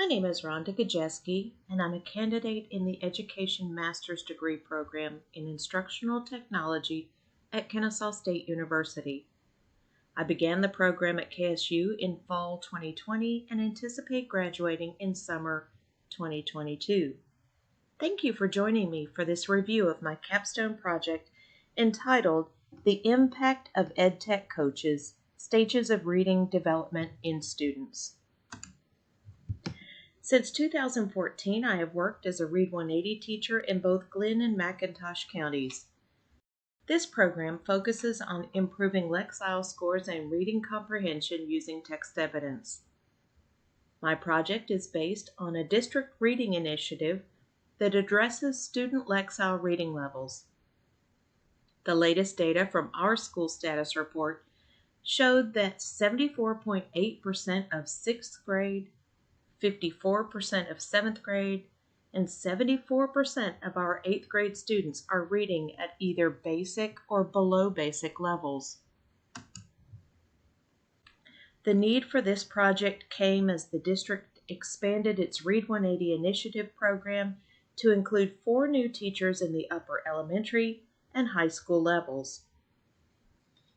My name is Rhonda Gajeske, and I'm a candidate in the Education Master's Degree Program in Instructional Technology at Kennesaw State University. I began the program at KSU in fall 2020 and anticipate graduating in summer 2022. Thank you for joining me for this review of my capstone project entitled The Impact of EdTech Coaches, Stages of Reading Development in Students. Since 2014, I have worked as a Read 180 teacher in both Glenn and McIntosh counties. This program focuses on improving Lexile scores and reading comprehension using text evidence. My project is based on a district reading initiative that addresses student Lexile reading levels. The latest data from our school status report showed that 74.8% of 6th grade, 54% of 7th grade, and 74% of our 8th grade students are reading at either basic or below basic levels. The need for this project came as the district expanded its Read 180 initiative program to include 4 new teachers in the upper elementary and high school levels.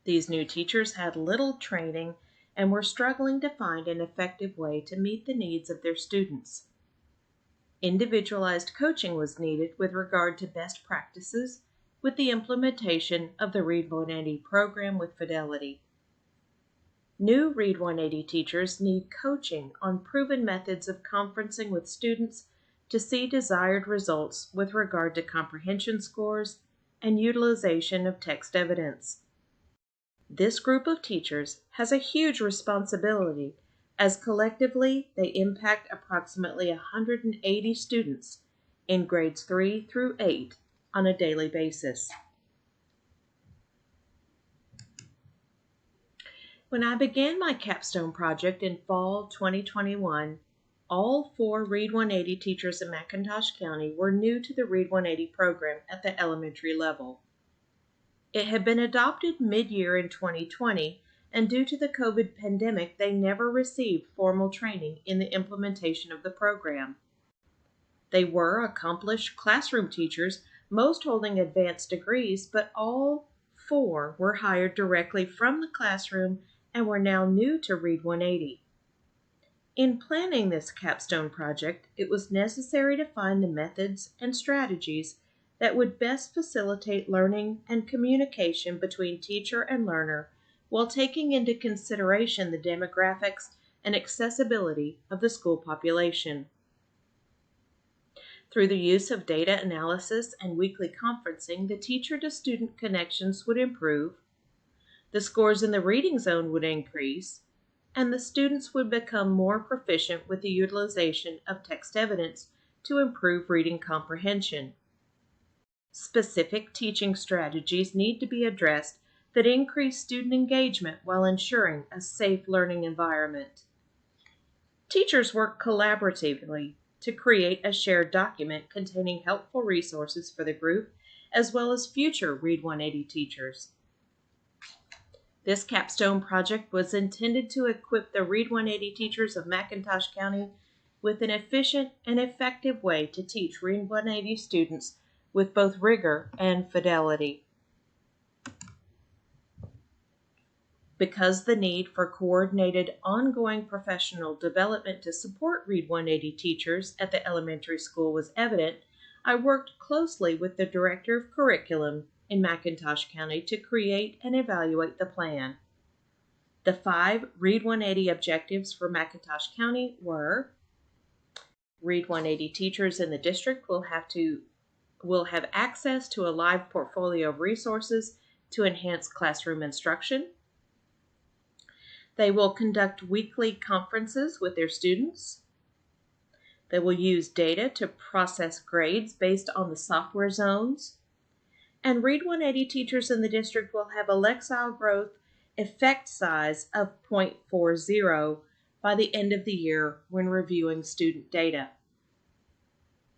These new teachers had little training and were struggling to find an effective way to meet the needs of their students. Individualized coaching was needed with regard to best practices with the implementation of the Read 180 program with Fidelity. New Read 180 teachers need coaching on proven methods of conferencing with students to see desired results with regard to comprehension scores and utilization of text evidence. This group of teachers has a huge responsibility as collectively they impact approximately 180 students in grades 3 through 8 on a daily basis. When I began my capstone project in fall 2021, all 4 Read 180 teachers in McIntosh County were new to the Read 180 program at the elementary level. It had been adopted mid-year in 2020, and due to the COVID pandemic, they never received formal training in the implementation of the program. They were accomplished classroom teachers, most holding advanced degrees, but all 4 were hired directly from the classroom and were now new to Read 180. In planning this capstone project, it was necessary to find the methods and strategies that would best facilitate learning and communication between teacher and learner while taking into consideration the demographics and accessibility of the school population. Through the use of data analysis and weekly conferencing, the teacher-to-student connections would improve, the scores in the reading zone would increase, and the students would become more proficient with the utilization of text evidence to improve reading comprehension. Specific teaching strategies need to be addressed that increase student engagement while ensuring a safe learning environment. Teachers work collaboratively to create a shared document containing helpful resources for the group as well as future Read 180 teachers. This capstone project was intended to equip the Read 180 teachers of McIntosh County with an efficient and effective way to teach Read 180 students with both rigor and fidelity. Because the need for coordinated ongoing professional development to support Read 180 teachers at the elementary school was evident, I worked closely with the Director of Curriculum in McIntosh County to create and evaluate the plan. The 5 Read 180 objectives for McIntosh County were: Read 180 teachers in the district will have access to a live portfolio of resources to enhance classroom instruction. They will conduct weekly conferences with their students. They will use data to process grades based on the software zones. And Read 180 teachers in the district will have a Lexile growth effect size of 0.40 by the end of the year when reviewing student data.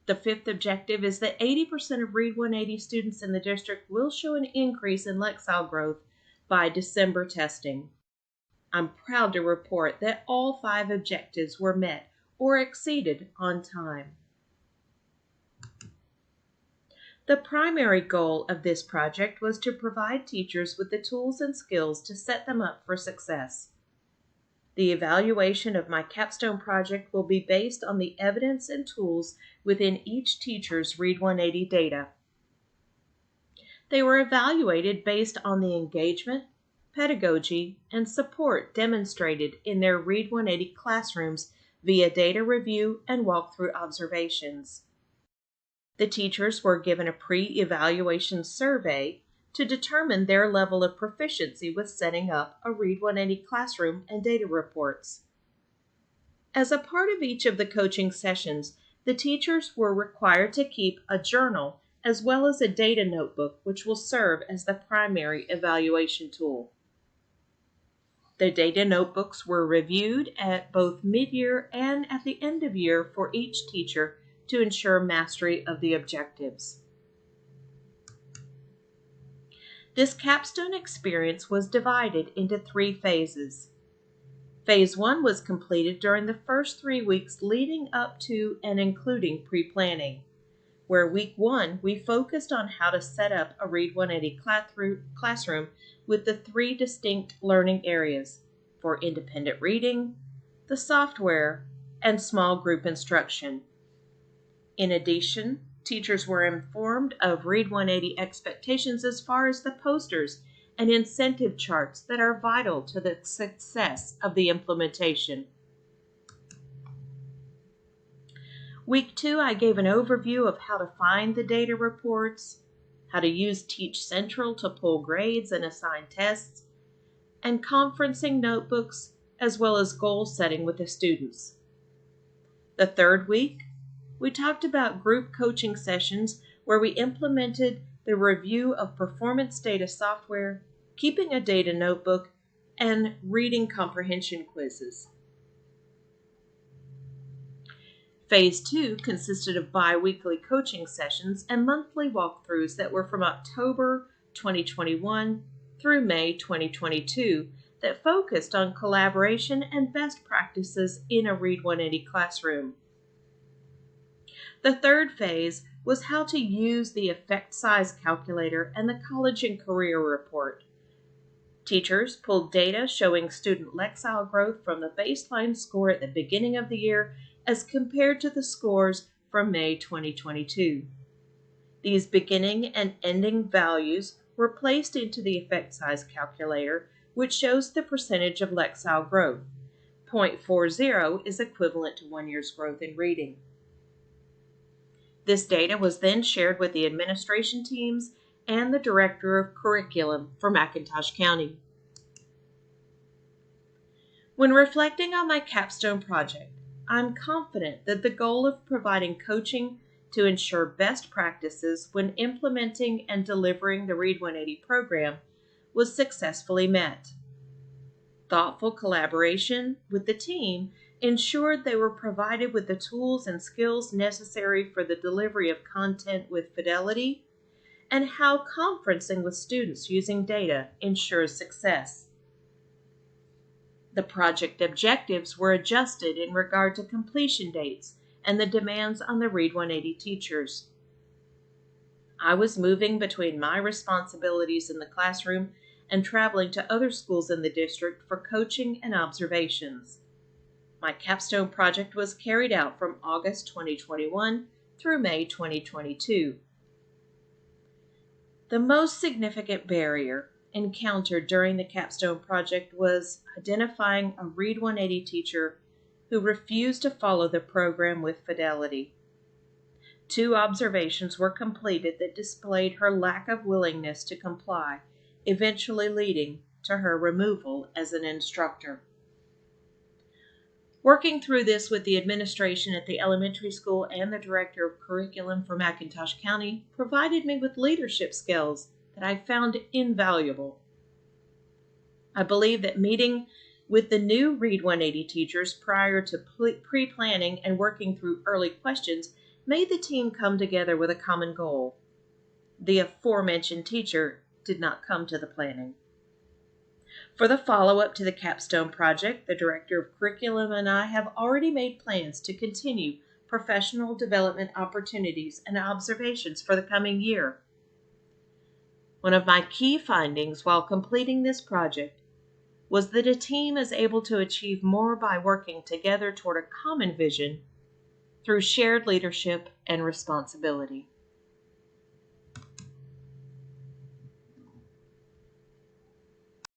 The 5th objective is that 80% of Read 180 students in the district will show an increase in Lexile growth by December testing. I'm proud to report that all 5 objectives were met or exceeded on time. The primary goal of this project was to provide teachers with the tools and skills to set them up for success. The evaluation of my capstone project will be based on the evidence and tools within each teacher's Read 180 data. They were evaluated based on the engagement, pedagogy, and support demonstrated in their Read 180 classrooms via data review and walkthrough observations. The teachers were given a pre-evaluation survey to determine their level of proficiency with setting up a Read 180 classroom and data reports. As a part of each of the coaching sessions, the teachers were required to keep a journal as well as a data notebook, which will serve as the primary evaluation tool. The data notebooks were reviewed at both mid-year and at the end of year for each teacher to ensure mastery of the objectives. This capstone experience was divided into 3 phases. Phase 1 was completed during the first 3 weeks leading up to and including pre-planning, where week 1 we focused on how to set up a Read 180 classroom with the 3 distinct learning areas for independent reading, the software, and small group instruction. In addition, teachers were informed of Read 180 expectations as far as the posters and incentive charts that are vital to the success of the implementation. Week 2, I gave an overview of how to find the data reports, how to use Teach Central to pull grades and assign tests, and conferencing notebooks, as well as goal setting with the students. The 3rd week, we talked about group coaching sessions where we implemented the review of performance data software, keeping a data notebook, and reading comprehension quizzes. Phase 2 consisted of bi-weekly coaching sessions and monthly walkthroughs that were from October 2021 through May 2022 that focused on collaboration and best practices in a Read 180 classroom. The 3rd phase was how to use the effect size calculator and the college and career report. Teachers pulled data showing student Lexile growth from the baseline score at the beginning of the year as compared to the scores from May 2022. These beginning and ending values were placed into the effect size calculator, which shows the percentage of Lexile growth. 0.40 is equivalent to 1 year's growth in reading. This data was then shared with the administration teams and the Director of Curriculum for McIntosh County. When reflecting on my capstone project, I'm confident that the goal of providing coaching to ensure best practices when implementing and delivering the Read 180 program was successfully met. Thoughtful collaboration with the team ensured they were provided with the tools and skills necessary for the delivery of content with fidelity, and how conferencing with students using data ensures success. The project objectives were adjusted in regard to completion dates and the demands on the Read 180 teachers. I was moving between my responsibilities in the classroom and traveling to other schools in the district for coaching and observations. My capstone project was carried out from August 2021 through May 2022. The most significant barrier encountered during the capstone project was identifying a Read 180 teacher who refused to follow the program with fidelity. 2 observations were completed that displayed her lack of willingness to comply, eventually leading to her removal as an instructor. Working through this with the administration at the elementary school and the Director of Curriculum for McIntosh County provided me with leadership skills that I found invaluable. I believe that meeting with the new Read 180 teachers prior to pre-planning and working through early questions made the team come together with a common goal. The aforementioned teacher did not come to the planning. For the follow-up to the Capstone project, the Director of Curriculum and I have already made plans to continue professional development opportunities and observations for the coming year. One of my key findings while completing this project was that a team is able to achieve more by working together toward a common vision through shared leadership and responsibility.